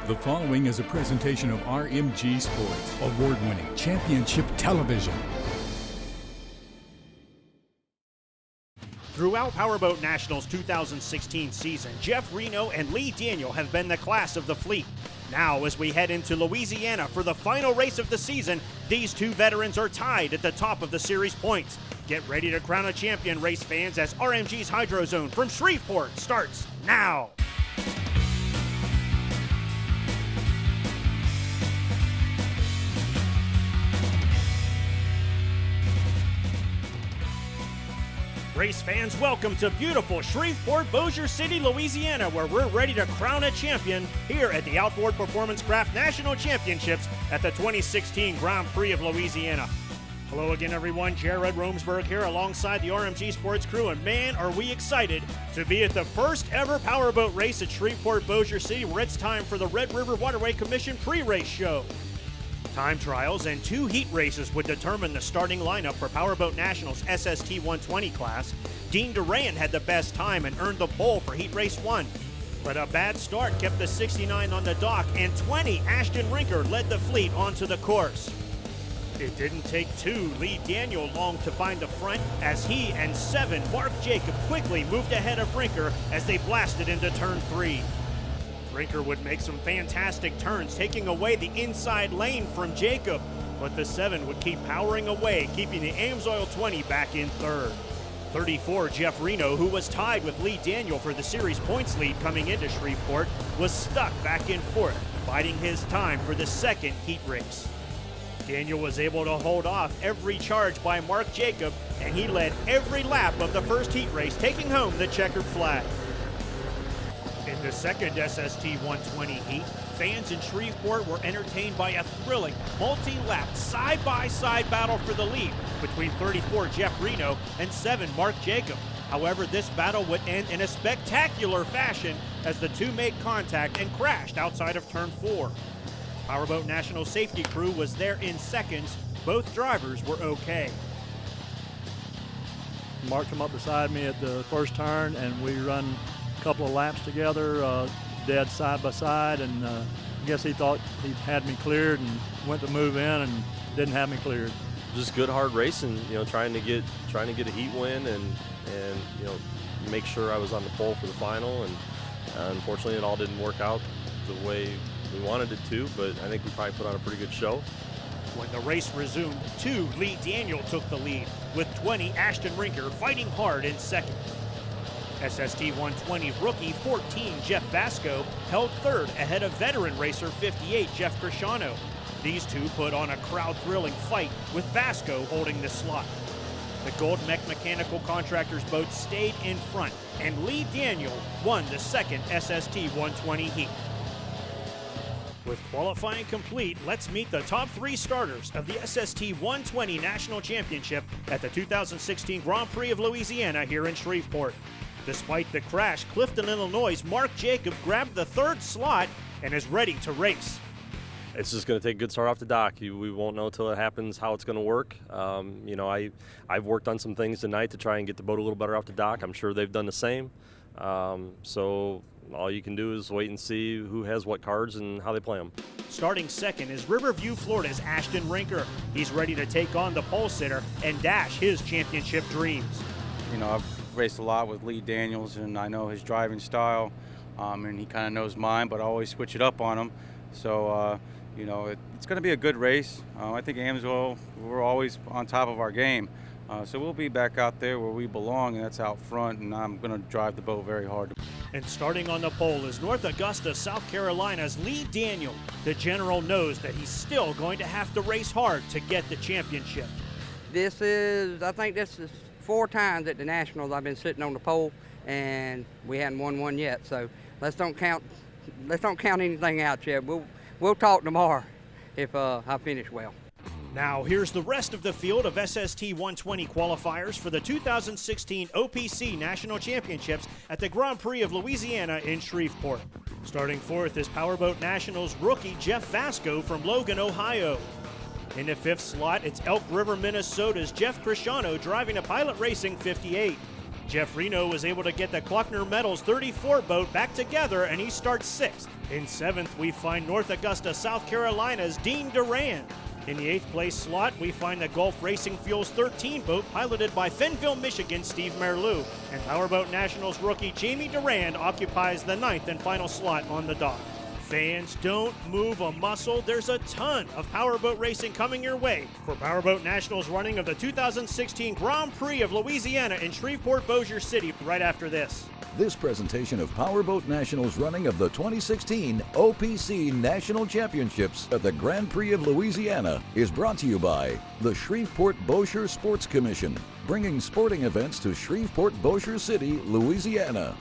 The following is a presentation of RMG Sports, award-winning championship television. Throughout Powerboat Nationals 2016 season, Jeff Reno and Lee Daniel have been the class of the fleet. Now, as we head into Louisiana for the final race of the season, these two veterans are tied at the top of the series points. Get ready to crown a champion, race fans, as RMG's Hydro Zone from Shreveport starts now. Race fans, welcome to beautiful Shreveport-Bossier City, Louisiana, where we're ready to crown a champion here at the Outboard Performance Craft National Championships at the 2016 Grand Prix of Louisiana. Hello again, everyone. Jared Romsberg here alongside the RMG Sports crew, and man, are we excited to be at the first ever powerboat race at Shreveport-Bossier City, where it's time for the Red River Waterway Commission pre-race show. Time trials and 2 heat races would determine the starting lineup for Powerboat Nationals SST 120 class. Dean Duran had the best time and earned the pole for heat race 1. But a bad start kept the 69 on the dock, and 20 Ashton Rinker led the fleet onto the course. It didn't take 2 Lee Daniel long to find the front, as he and 7 Mark Jacob quickly moved ahead of Rinker as they blasted into turn 3. Rinker would make some fantastic turns, taking away the inside lane from Jacob, but the 7 would keep powering away, keeping the Amsoil 20 back in third. 34 Jeff Reno, who was tied with Lee Daniel for the series points lead coming into Shreveport, was stuck back in fourth, biding his time for the second heat race. Daniel was able to hold off every charge by Mark Jacob, and he led every lap of the first heat race, taking home the checkered flag. In the second SST 120 heat, fans in Shreveport were entertained by a thrilling multi-lap side-by-side battle for the lead between 34 Jeff Reno and 7 Mark Jacob. However, this battle would end in a spectacular fashion as the two made contact and crashed outside of turn 4. Powerboat National Safety Crew was there in seconds. Both drivers were okay. Mark come up beside me at the first turn, and we run couple of laps together, dead side by side, and I guess he thought he had me cleared and went to move in and didn't have me cleared. Just good hard racing, trying to get a heat win and make sure I was on the pole for the final, and unfortunately it all didn't work out the way we wanted it to, but I think we probably put on a pretty good show. When the race resumed, 2 Lee Daniel took the lead, with 20 Ashton Rinker fighting hard in second. SST 120 rookie 14 Jeff Vasco held third ahead of veteran racer 58 Jeff Cresciano. These two put on a crowd-thrilling fight, with Vasco holding the slot. The Gold Mech Mechanical Contractors boat stayed in front, and Lee Daniel won the second SST 120 heat. With qualifying complete, let's meet the top 3 starters of the SST 120 National Championship at the 2016 Grand Prix of Louisiana here in Shreveport. Despite the crash, Clifton, Illinois' Mark Jacob grabbed the 3rd slot and is ready to race. It's just going to take a good start off the dock. We won't know until it happens how it's going to work. I've worked on some things tonight to try and get the boat a little better off the dock. I'm sure they've done the same. So all you can do is wait and see who has what cards and how they play them. Starting second is Riverview, Florida's Ashton Rinker. He's ready to take on the pole sitter and dash his championship dreams. I've raced a lot with Lee Daniels, and I know his driving style, and he kind of knows mine, but I always switch it up on him. So, it's going to be a good race. I think Amsoil, we're always on top of our game. So we'll be back out there where we belong, and that's out front, and I'm going to drive the boat very hard. And starting on the pole is North Augusta, South Carolina's Lee Daniel. The general knows that he's still going to have to race hard to get the championship. I think this is 4 times at the Nationals I've been sitting on the pole, and we hadn't won one yet. So let's don't count anything out yet. We'll talk tomorrow if I finish well. Now here's the rest of the field of SST 120 qualifiers for the 2016 OPC National Championships at the Grand Prix of Louisiana in Shreveport. Starting 4th is Powerboat Nationals rookie Jeff Vasco from Logan, Ohio. In the 5th slot, it's Elk River, Minnesota's Jeff Cresciano driving a Pilot Racing 58. Jeff Reno was able to get the Kluckner Metals 34 boat back together, and he starts 6th. In 7th, we find North Augusta, South Carolina's Dean Durand. In the 8th place slot, we find the Gulf Racing Fuels 13 boat piloted by Fenville, Michigan, Steve Merleau. And Powerboat Nationals rookie Jamie Durand occupies the 9th and final slot on the dock. Fans, don't move a muscle. There's a ton of powerboat racing coming your way for Powerboat Nationals running of the 2016 Grand Prix of Louisiana in Shreveport-Bossier City right after this. This presentation of Powerboat Nationals running of the 2016 OPC National Championships at the Grand Prix of Louisiana is brought to you by the Shreveport-Bossier Sports Commission, bringing sporting events to Shreveport-Bossier City, Louisiana.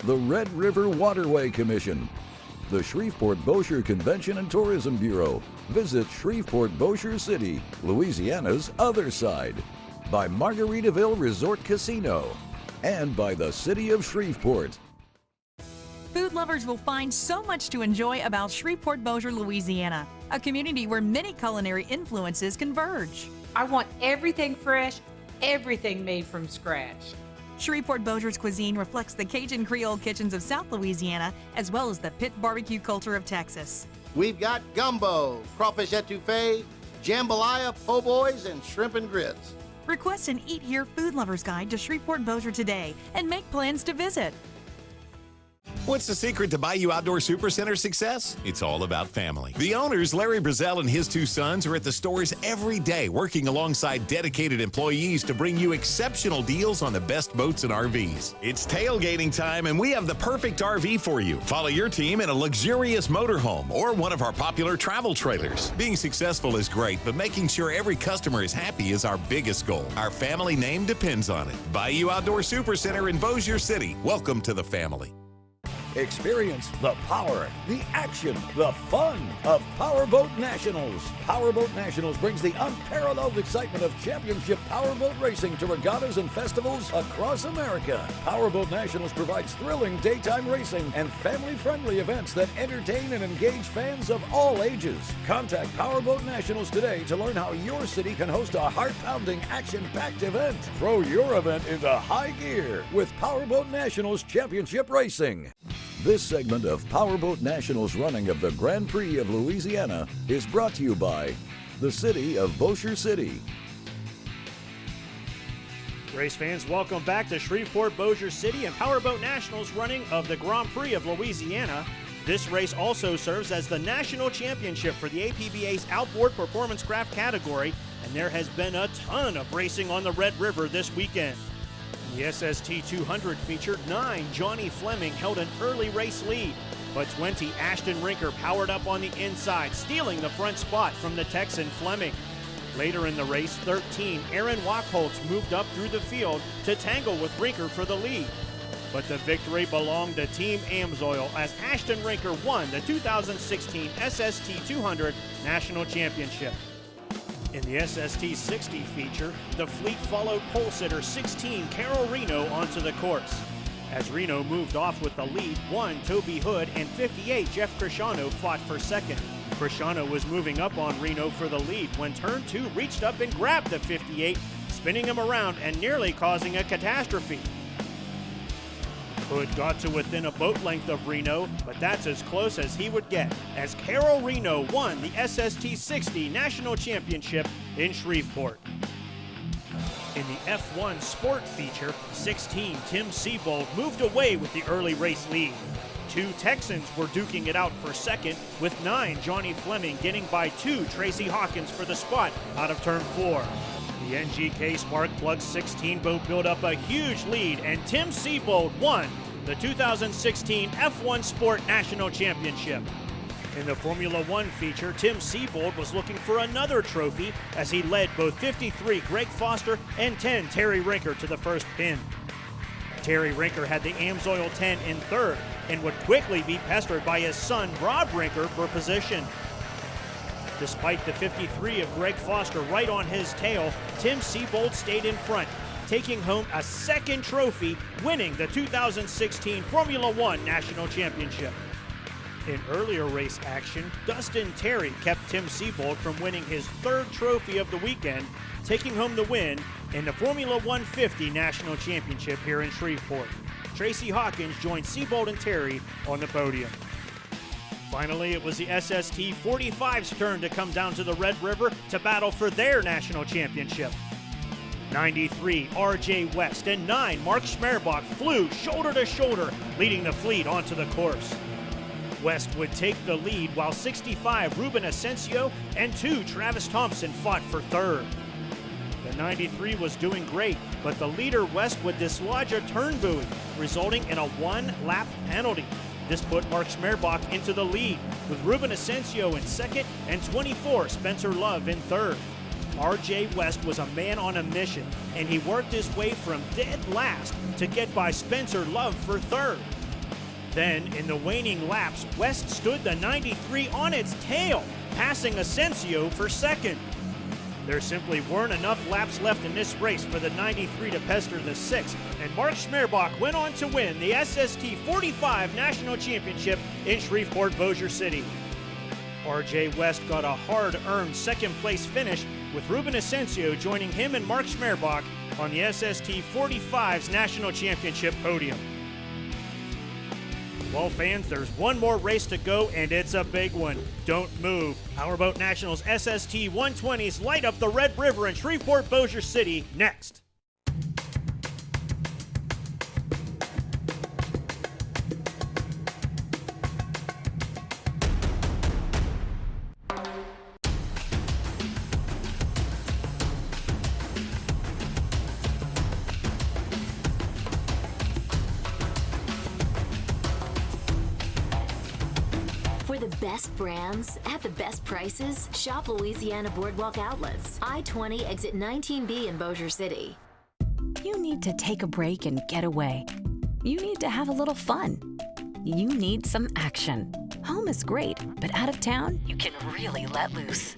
The Red River Waterway Commission, the Shreveport-Bossier Convention and Tourism Bureau. Visit Shreveport-Bossier City, Louisiana's other side. By Margaritaville Resort Casino. And by the City of Shreveport. Food lovers will find so much to enjoy about Shreveport-Bossier, Louisiana, a community where many culinary influences converge. I want everything fresh, everything made from scratch. Shreveport-Bossier's cuisine reflects the Cajun Creole kitchens of South Louisiana, as well as the pit barbecue culture of Texas. We've got gumbo, crawfish etouffee, jambalaya, po' boys, and shrimp and grits. Request an Eat Here Food Lover's Guide to Shreveport-Bossier today and make plans to visit. What's the secret to Bayou Outdoor Supercenter success? It's all about family. The owners, Larry Brazel and his 2 sons, are at the stores every day working alongside dedicated employees to bring you exceptional deals on the best boats and RVs. It's tailgating time, and we have the perfect RV for you. Follow your team in a luxurious motorhome or one of our popular travel trailers. Being successful is great, but making sure every customer is happy is our biggest goal. Our family name depends on it. Bayou Outdoor Supercenter in Bossier City. Welcome to the family. Experience the power, the action, the fun of Powerboat Nationals. Powerboat Nationals brings the unparalleled excitement of championship powerboat racing to regattas and festivals across America. Powerboat Nationals provides thrilling daytime racing and family-friendly events that entertain and engage fans of all ages. Contact Powerboat Nationals today to learn how your city can host a heart-pounding, action-packed event. Throw your event into high gear with Powerboat Nationals Championship Racing. This segment of Powerboat Nationals running of the Grand Prix of Louisiana is brought to you by the City of Bossier City. Race fans, welcome back to Shreveport-Bossier City and Powerboat Nationals running of the Grand Prix of Louisiana. This race also serves as the national championship for the APBA's outboard performance craft category, and there has been a ton of racing on the Red River this weekend. The SST 200 featured 9. Johnny Fleming held an early race lead, but 20. Ashton Rinker powered up on the inside, stealing the front spot from the Texan Fleming. Later in the race, 13. Aaron Wachholtz moved up through the field to tangle with Rinker for the lead. But the victory belonged to Team Amsoil as Ashton Rinker won the 2016 SST 200 National Championship. In the SST 60 feature, the fleet followed pole sitter 16 Carol Reno onto the course. As Reno moved off with the lead, 1 Toby Hood and 58 Jeff Cresciano fought for second. Cresciano was moving up on Reno for the lead when turn 2 reached up and grabbed the 58, spinning him around and nearly causing a catastrophe. Hood got to within a boat length of Reno, but that's as close as he would get, as Carol Reno won the SST 60 National Championship in Shreveport. In the F1 Sport feature, 16 Tim Seabold moved away with the early race lead. 2 Texans were duking it out for second, with 9 Johnny Fleming getting by 2 Tracy Hawkins for the spot out of turn 4. The NGK Sparkplug 16 boat built up a huge lead, and Tim Seabold won the 2016 F1 Sport National Championship. In the Formula One feature, Tim Seabold was looking for another trophy as he led both 53 Greg Foster and 10 Terry Rinker to the first pin. Terry Rinker had the Amsoil 10 in third and would quickly be pestered by his son Rob Rinker for position. Despite the 53 of Greg Foster right on his tail, Tim Seabold stayed in front, taking home a second trophy, winning the 2016 Formula One National Championship. In earlier race action, Dustin Terry kept Tim Seabold from winning his third trophy of the weekend, taking home the win in the Formula 150 National Championship here in Shreveport. Tracy Hawkins joined Seabold and Terry on the podium. Finally, it was the SST 45's turn to come down to the Red River to battle for their national championship. 93, RJ West, and 9, Mark Schmerbach flew shoulder to shoulder, leading the fleet onto the course. West would take the lead, while 65, Ruben Asensio, and 2, Travis Thompson, fought for third. The 93 was doing great, but the leader West would dislodge a turn buoy, resulting in a 1-lap penalty. This put Mark Schmerbach into the lead, with Ruben Asensio in second and 24, Spencer Love, in third. RJ West was a man on a mission, and he worked his way from dead last to get by Spencer Love for third. Then, in the waning laps, West stood the 93 on its tail, passing Asensio for second. There simply weren't enough laps left in this race for the 93 to pester the 6, and Mark Schmerbach went on to win the SST 45 National Championship in Shreveport-Bossier City. RJ West got a hard-earned second-place finish, with Ruben Asensio joining him and Mark Schmerbach on the SST 45's National Championship podium. Well, fans, there's one more race to go, and it's a big one. Don't move. Powerboat Nationals SST 120s light up the Red River in Shreveport-Bossier City next. For the best brands at the best prices, shop Louisiana Boardwalk Outlets, I-20 exit 19B in Bossier City. You need to take a break and get away. You need to have a little fun. You need some action. Home is great, but out of town, you can really let loose.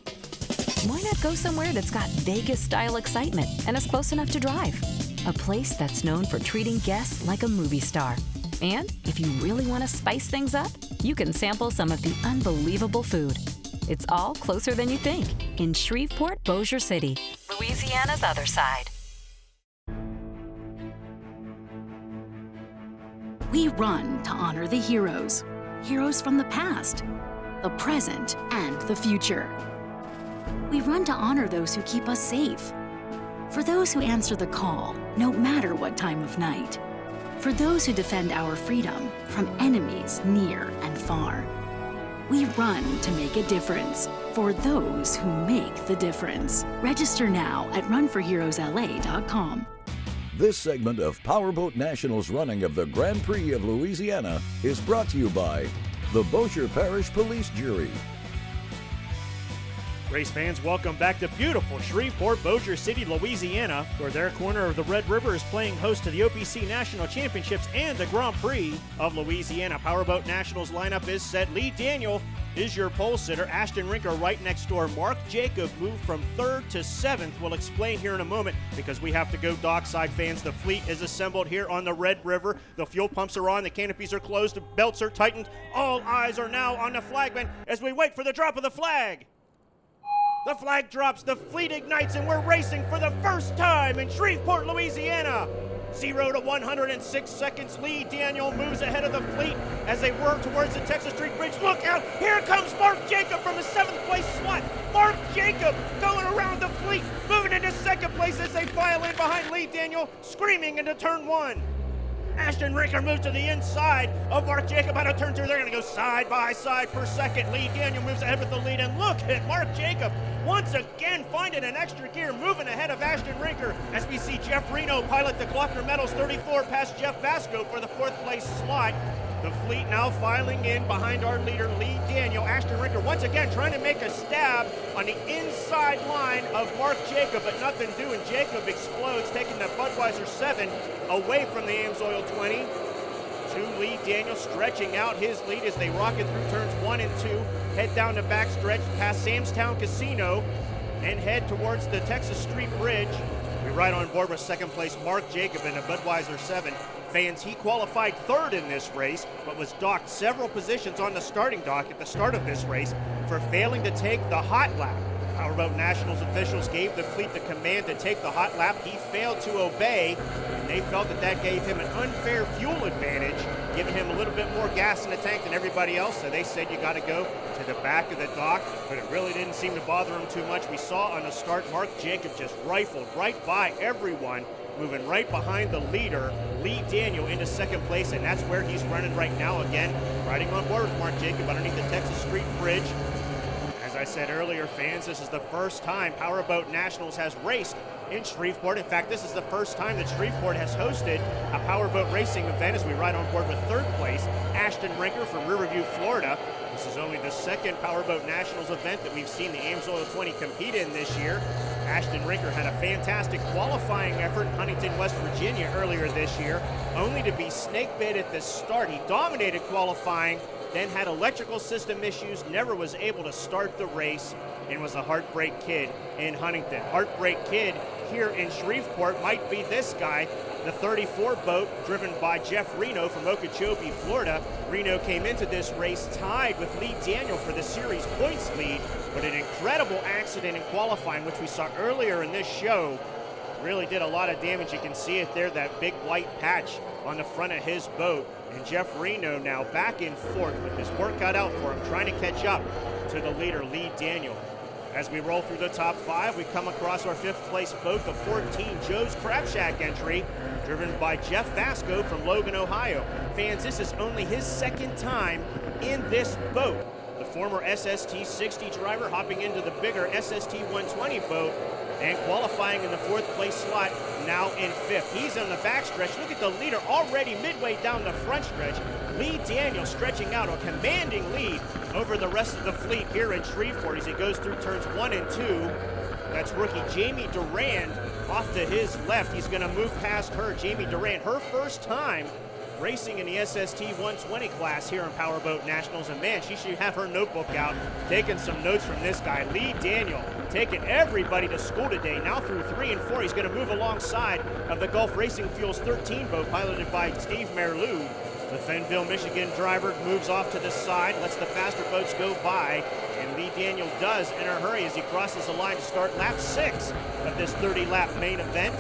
Why not go somewhere that's got Vegas-style excitement and is close enough to drive? A place that's known for treating guests like a movie star. And if you really want to spice things up, you can sample some of the unbelievable food. It's all closer than you think in Shreveport-Bossier City, Louisiana's other side. We run to honor the heroes. Heroes from the past, the present, and the future. We run to honor those who keep us safe. For those who answer the call, no matter what time of night. For those who defend our freedom from enemies near and far. We run to make a difference for those who make the difference. Register now at runforheroesla.com. This segment of Powerboat Nationals running of the Grand Prix of Louisiana is brought to you by the Bossier Parish Police Jury. Race fans, welcome back to beautiful Shreveport-Bossier City, Louisiana, where their corner of the Red River is playing host to the OPC National Championships and the Grand Prix of Louisiana. Powerboat Nationals lineup is set. Lee Daniel is your pole sitter. Ashton Rinker right next door. Mark Jacob moved from 3rd to 7th. We'll explain here in a moment because we have to go dockside, fans. The fleet is assembled here on the Red River. The fuel pumps are on. The canopies are closed. The belts are tightened. All eyes are now on the flagman as we wait for the drop of the flag. The flag drops, the fleet ignites, and we're racing for the first time in Shreveport, Louisiana. 0 to 106 seconds. Lee Daniel moves ahead of the fleet as they work towards the Texas Street Bridge. Look out! Here comes Mark Jacob from the 7th place slot. Mark Jacob going around the fleet, moving into 2nd place as they file in behind Lee Daniel, screaming into turn 1. Ashton Rinker moves to the inside of Mark Jacob out of turn 2. They're going to go side by side for 2nd. Lee Daniel moves ahead with the lead, and look at Mark Jacob once again finding an extra gear, moving ahead of Ashton Rinker as we see Jeff Reno pilot the Glockner Metals 34 past Jeff Vasco for the 4th place slot. The fleet now filing in behind our leader, Lee Daniel. Ashton Rinker once again trying to make a stab on the inside line of Mark Jacob, but nothing doing. Jacob explodes, taking the Budweiser 7 away from the Amsoil 20. To Lee Daniel, stretching out his lead as they rocket through turns 1 and 2, head down the backstretch past Samstown Casino, and head towards the Texas Street Bridge. We ride on board with second place Mark Jacob in a Budweiser 7. Fans, he qualified third in this race, but was docked several positions on the starting dock at the start of this race for failing to take the hot lap. Powerboat Nationals officials gave the fleet the command to take the hot lap. He failed to obey, and they felt that that gave him an unfair fuel advantage, giving him a little bit more gas in the tank than everybody else. So they said you got to go to the back of the dock, but it really didn't seem to bother him too much. We saw on the start Mark Jacob just rifled right by everyone, moving right behind the leader, Lee Daniel, into second place, and that's where he's running right now again, riding on board with Mark Jacob underneath the Texas Street Bridge. As I said earlier, fans, this is the first time Powerboat Nationals has raced in Shreveport. In fact, this is the first time that Shreveport has hosted a powerboat racing event as we ride on board with third place, Ashton Rinker from Riverview, Florida. This is only the second Powerboat Nationals event that we've seen the Ames Oil 20 compete in this year. Ashton Rinker had a fantastic qualifying effort in Huntington, West Virginia earlier this year, only to be snake bit at the start. He dominated qualifying, then had electrical system issues, never was able to start the race, and was a Heartbreak Kid in Huntington. Heartbreak Kid here in Shreveport might be this guy, the 34 boat driven by Jeff Reno from Okeechobee, Florida. Reno came into this race tied with Lee Daniel for the series points lead, but an incredible accident in qualifying, which we saw earlier in this show, really did a lot of damage. You can see it there, that big white patch on the front of his boat. And Jeff Reno now back in fourth with his work cut out for him, trying to catch up to the leader, Lee Daniel. As we roll through the top five, we come across our fifth place boat, the 14 Joe's Crab Shack entry, driven by Jeff Vasco from Logan, Ohio. Fans, this is only his second time in this boat. The former SST 60 driver hopping into the bigger SST 120 boat and qualifying in the fourth place slot, now in fifth. He's on the back stretch. Look at the leader already midway down the front stretch. Lee Daniel stretching out a commanding lead over the rest of the fleet here in Shreveport as he goes through turns 1 and 2. That's rookie Jamie Durand off to his left. He's going to move past her. Jamie Durand, her first time racing in the SST 120 class here in Powerboat Nationals, and man, she should have her notebook out, taking some notes from this guy. Lee Daniel taking everybody to school today. Now through 3 and 4, he's going to move alongside of the Gulf Racing Fuels 13 boat piloted by Steve Merleau. The Fenville, Michigan driver moves off to the side, lets the faster boats go by, and Lee Daniel does in a hurry as he crosses the line to start lap 6 of this 30-lap main event.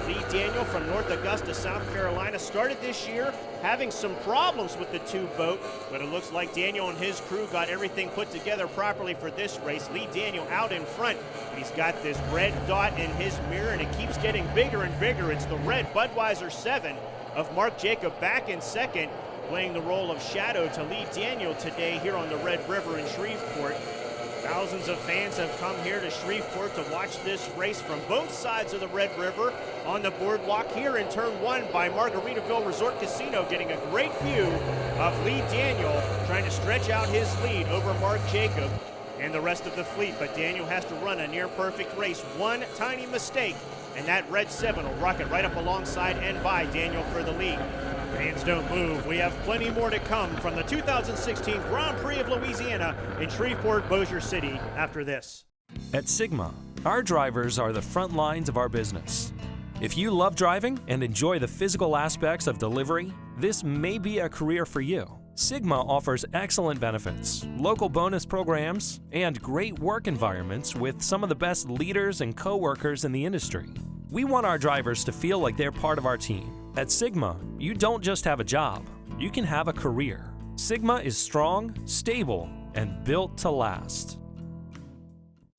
Lee Daniel from North Augusta, South Carolina, started this year having some problems with the two boat, but it looks like Daniel and his crew got everything put together properly for this race. Lee Daniel out in front. He's got this red dot in his mirror, and it keeps getting bigger and bigger. It's the red Budweiser 7 of Mark Jacob back in second, playing the role of shadow to Lee Daniel today here on the Red River in Shreveport. Thousands of fans have come here to Shreveport to watch this race from both sides of the Red River on the boardwalk here in turn 1 by Margaritaville Resort Casino, getting a great view of Lee Daniel trying to stretch out his lead over Mark Jacob and the rest of the fleet. But Daniel has to run a near perfect race. One tiny mistake, and that red 7 will rocket right up alongside and by Daniel for the lead. Fans, don't move. We have plenty more to come from the 2016 Grand Prix of Louisiana in Shreveport-Bossier City after this. At Sigma, our drivers are the front lines of our business. If you love driving and enjoy the physical aspects of delivery, this may be a career for you. Sigma offers excellent benefits, local bonus programs, and great work environments with some of the best leaders and co-workers in the industry. We want our drivers to feel like they're part of our team. At Sigma, you don't just have a job, you can have a career. Sigma is strong, stable, and built to last.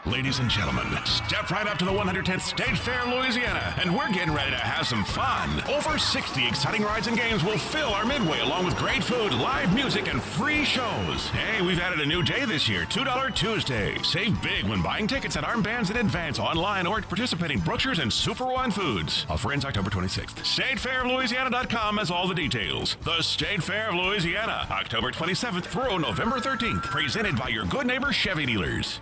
Ladies and gentlemen, step right up to the 110th State Fair, Louisiana, and we're getting ready to have some fun. Over 60 exciting rides and games will fill our midway, along with great food, live music, and free shows. Hey, we've added a new day this year, $2 Tuesday. Save big when buying tickets at armbands in advance, online, or at participating Brookshire's and Super One Foods. Offer ends October 26th. StateFairOfLouisiana.com has all the details. The State Fair of Louisiana, October 27th through November 13th, presented by your good neighbor Chevy dealers.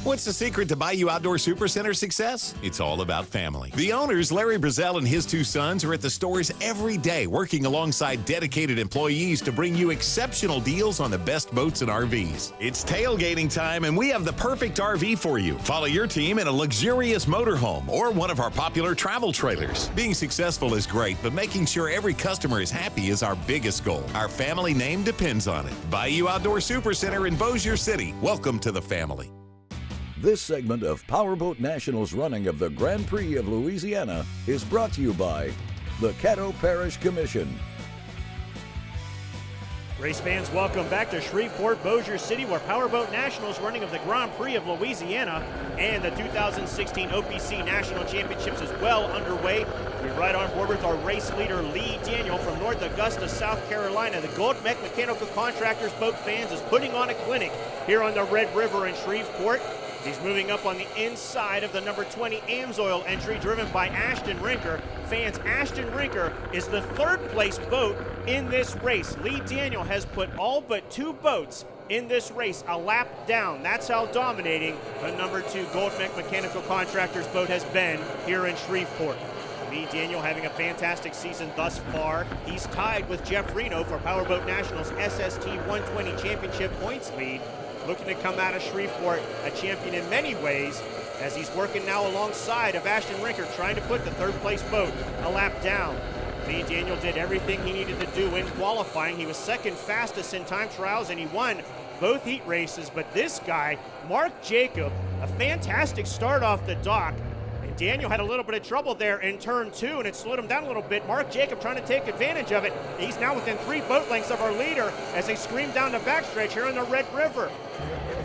What's the secret to Bayou Outdoor Supercenter success? It's all about family. The owners, Larry Brazel and his two sons, are at the stores every day working alongside dedicated employees to bring you exceptional deals on the best boats and RVs. It's tailgating time, and we have the perfect RV for you. Follow your team in a luxurious motorhome or one of our popular travel trailers. Being successful is great, but making sure every customer is happy is our biggest goal. Our family name depends on it. Bayou Outdoor Supercenter in Bossier City. Welcome to the family. This segment of Powerboat Nationals running of the Grand Prix of Louisiana is brought to you by the Caddo Parish Commission. Race fans, welcome back to Shreveport-Bossier City, where Powerboat Nationals running of the Grand Prix of Louisiana and the 2016 OPC National Championships is well underway. We're right on board with our race leader, Lee Daniel from North Augusta, South Carolina. The Goldmeck Mechanical Contractors Boat Fans is putting on a clinic here on the Red River in Shreveport. He's moving up on the inside of the number 20 Amsoil entry, driven by Ashton Rinker. Fans, Ashton Rinker is the third place boat in this race. Lee Daniel has put all but two boats in this race a lap down. That's how dominating the number 2 Goldmeck Mechanical Contractors boat has been here in Shreveport. Lee Daniel having a fantastic season thus far. He's tied with Jeff Reno for Powerboat Nationals SST 120 Championship points lead. Looking to come out of Shreveport a champion in many ways, as he's working now alongside of Ashton Rinker, trying to put the third place boat a lap down. Lee Daniel did everything he needed to do in qualifying. He was second fastest in time trials, and he won both heat races. But this guy, Mark Jacob, a fantastic start off the dock. And Daniel had a little bit of trouble there in turn 2, and it slowed him down a little bit. Mark Jacob trying to take advantage of it. He's now within 3 boat lengths of our leader as they scream down the backstretch here on the Red River.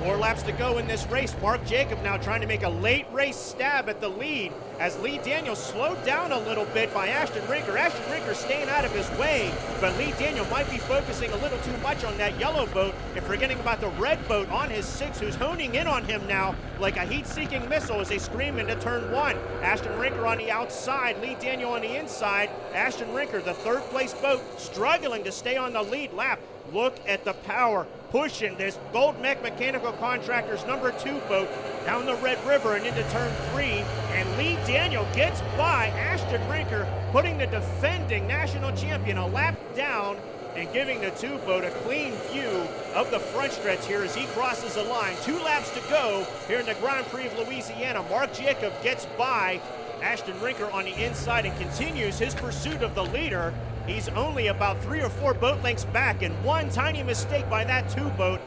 4 laps to go in this race. Mark Jacob now trying to make a late race stab at the lead as Lee Daniel slowed down a little bit by Ashton Rinker. Ashton Rinker staying out of his way, but Lee Daniel might be focusing a little too much on that yellow boat and forgetting about the red boat on his 6, who's honing in on him now like a heat-seeking missile as they scream into turn 1. Ashton Rinker on the outside, Lee Daniel on the inside. Ashton Rinker, the third place boat, struggling to stay on the lead lap. Look at the power pushing this Goldmeck Mechanical Contractors number 2 boat down the Red River and into turn 3. And Lee Daniel gets by Ashton Rinker, putting the defending national champion a lap down and giving the 2 boat a clean view of the front stretch here as he crosses the line. 2 laps to go here in the Grand Prix of Louisiana. Mark Jacob gets by Ashton Rinker on the inside and continues his pursuit of the leader. He's only about 3 or 4 boat lengths back, and one tiny mistake by that 2 boat,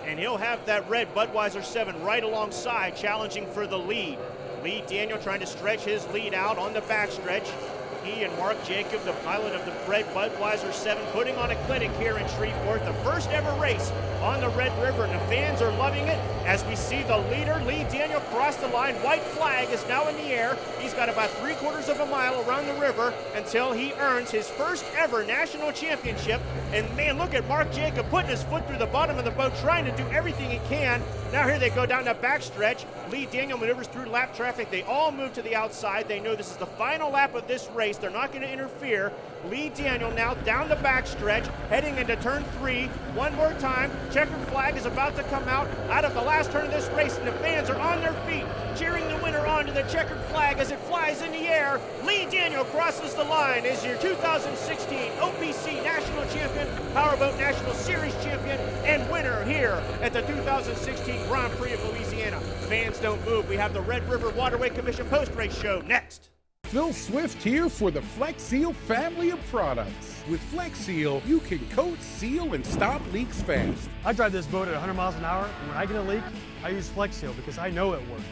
and he'll have that red Budweiser 7 right alongside, challenging for the lead. Lee Daniel trying to stretch his lead out on the backstretch. He and Mark Jacob, the pilot of the red Budweiser 7, putting on a clinic here in Shreveport, the first ever race on the Red River, and the fans are loving it as we see the leader, Lee Daniel, cross the line. White flag is now in the air. He's got about 3/4 of a mile around the river until he earns his first ever national championship. And man, look at Mark Jacob putting his foot through the bottom of the boat, trying to do everything he can. Now here they go down the backstretch. Lee Daniel maneuvers through lap traffic. They all move to the outside. They know this is the final lap of this race. They're not going to interfere. Lee Daniel now down the backstretch, heading into turn 3. One more time. Checkered flag is about to come out of the last turn of this race, and the fans are on their feet, cheering the winner on to the checkered flag as it flies in the air. Lee Daniel crosses the line as your 2016 OPC National Champion, Powerboat National Series Champion, and winner here at the 2016 Grand Prix of Louisiana. Fans don't move. We have the Red River Waterway Commission post-race show next. Phil Swift here for the Flex Seal family of products. With Flex Seal, you can coat, seal, and stop leaks fast. I drive this boat at 100 miles an hour, and when I get a leak, I use Flex Seal because I know it works.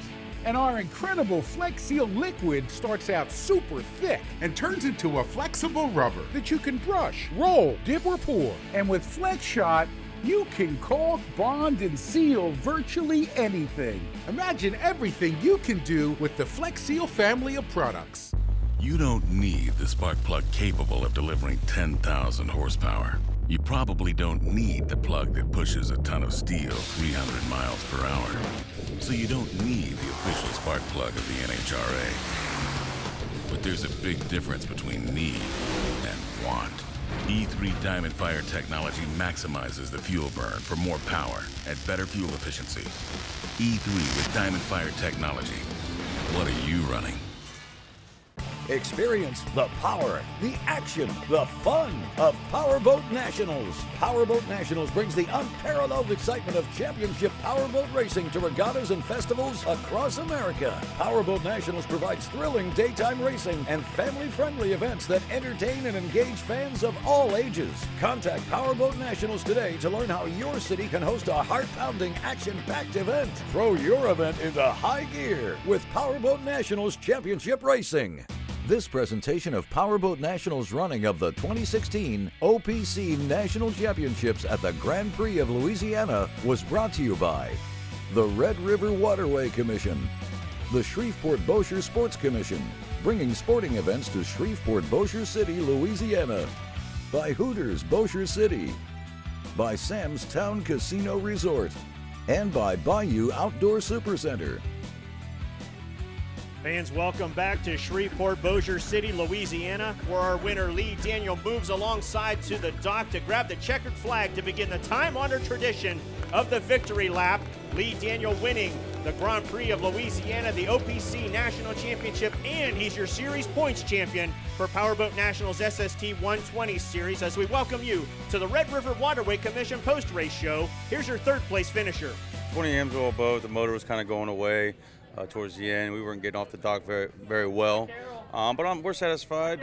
And our incredible Flex Seal liquid starts out super thick and turns into a flexible rubber that you can brush, roll, dip, or pour. And with Flex Shot, you can caulk, bond, and seal virtually anything. Imagine everything you can do with the Flex Seal family of products. You don't need the spark plug capable of delivering 10,000 horsepower. You probably don't need the plug that pushes a ton of steel 300 miles per hour. So you don't need the official spark plug of the NHRA. But there's a big difference between need and want. E3 Diamond Fire technology maximizes the fuel burn for more power and better fuel efficiency. E3 with Diamond Fire technology. What are you running? Experience the power, the action, the fun of Powerboat Nationals. Powerboat Nationals brings the unparalleled excitement of championship powerboat racing to regattas and festivals across America. Powerboat Nationals provides thrilling daytime racing and family-friendly events that entertain and engage fans of all ages. Contact Powerboat Nationals today to learn how your city can host a heart-pounding, action-packed event. Throw your event into high gear with Powerboat Nationals Championship Racing. This presentation of Powerboat Nationals running of the 2016 OPC National Championships at the Grand Prix of Louisiana was brought to you by the Red River Waterway Commission, the Shreveport-Bossier Sports Commission, bringing sporting events to Shreveport-Bossier City, Louisiana, by Hooters Bossier City, by Sam's Town Casino Resort, and by Bayou Outdoor Supercenter. Fans, welcome back to Shreveport-Bossier City, Louisiana, where our winner Lee Daniel moves alongside to the dock to grab the checkered flag to begin the time-honored tradition of the victory lap. Lee Daniel winning the Grand Prix of Louisiana, the OPC National Championship, and he's your series points champion for Powerboat Nationals SST 120 Series. As we welcome you to the Red River Waterway Commission post-race show, here's your third-place finisher. 20 Amsoil boat, the motor was kind of going away. Towards the end, we weren't getting off the dock very well, but we're satisfied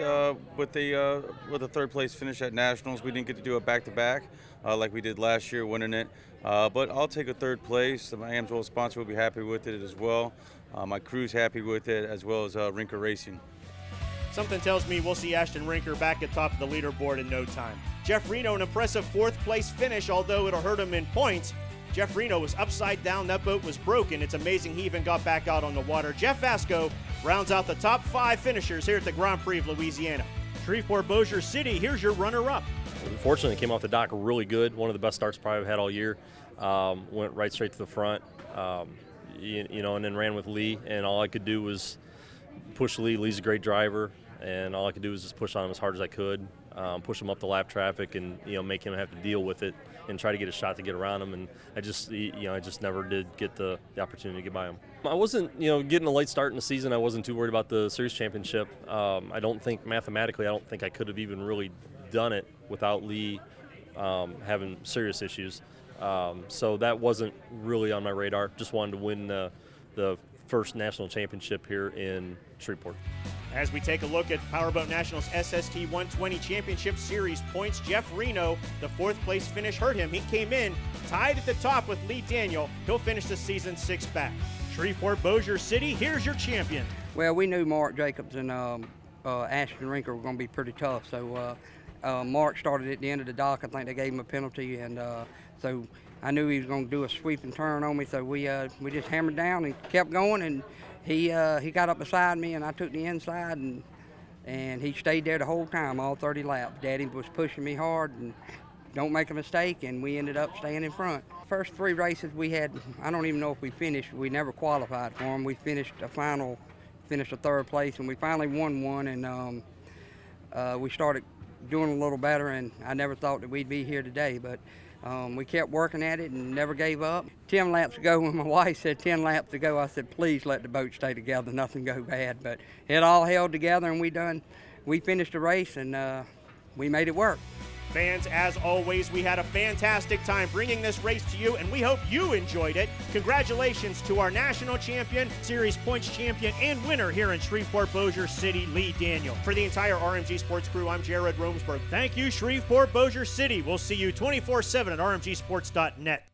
with the third place finish at Nationals. We didn't get to do it back-to-back like we did last year, winning it. But I'll take a third place. My Amsoil sponsor will be happy with it as well. My crew's happy with it, as well as Rinker Racing. Something tells me we'll see Ashton Rinker back at top of the leaderboard in no time. Jeff Reno, an impressive fourth place finish, although it'll hurt him in points. Jeff Reno was upside down. That boat was broken. It's amazing he even got back out on the water. Jeff Vasco rounds out the top 5 finishers here at the Grand Prix of Louisiana. Shreveport-Bossier City, here's your runner-up. Unfortunately, came off the dock really good. One of the best starts probably I've had all year. Went right straight to the front, and then ran with Lee. And all I could do was push Lee. Lee's a great driver. And all I could do was just push on him as hard as I could, push him up the lap traffic, and make him have to deal with it and try to get a shot to get around him. And I just never did get the opportunity to get by him. I wasn't, getting a late start in the season. I wasn't too worried about the series championship. I don't think mathematically, I don't think I could have even really done it without Lee having serious issues. So that wasn't really on my radar. Just wanted to win the first national championship here in Shreveport. As we take a look at Powerboat Nationals SST 120 Championship Series points, Jeff Reno, the fourth place finish hurt him. He came in tied at the top with Lee Daniel. He'll finish the season 6th back. Shreveport-Bossier City, here's your champion. Well, we knew Mark Jacobs and Ashton Rinker were going to be pretty tough. So Mark started at the end of the dock. I think they gave him a penalty, and so I knew he was going to do a sweeping turn on me. So we just hammered down and kept going, and he got up beside me, and I took the inside, and he stayed there the whole time, all 30 laps. Daddy was pushing me hard, and don't make a mistake, and we ended up staying in front. First 3 races we had, I don't even know if we finished. We never qualified for them. We finished a 3rd place, and we finally won one, and we started doing a little better, and I never thought that we'd be here today, but we kept working at it and never gave up. 10 laps ago, when my wife said 10 laps ago, I said, please let the boat stay together, nothing go bad. But it all held together, and we finished the race, and we made it work. Fans, as always, we had a fantastic time bringing this race to you, and we hope you enjoyed it. Congratulations to our national champion, series points champion, and winner here in Shreveport-Bossier City, Lee Daniel. For the entire RMG Sports crew, I'm Jared Romsberg. Thank you, Shreveport-Bossier City. We'll see you 24/7 at rmgsports.net.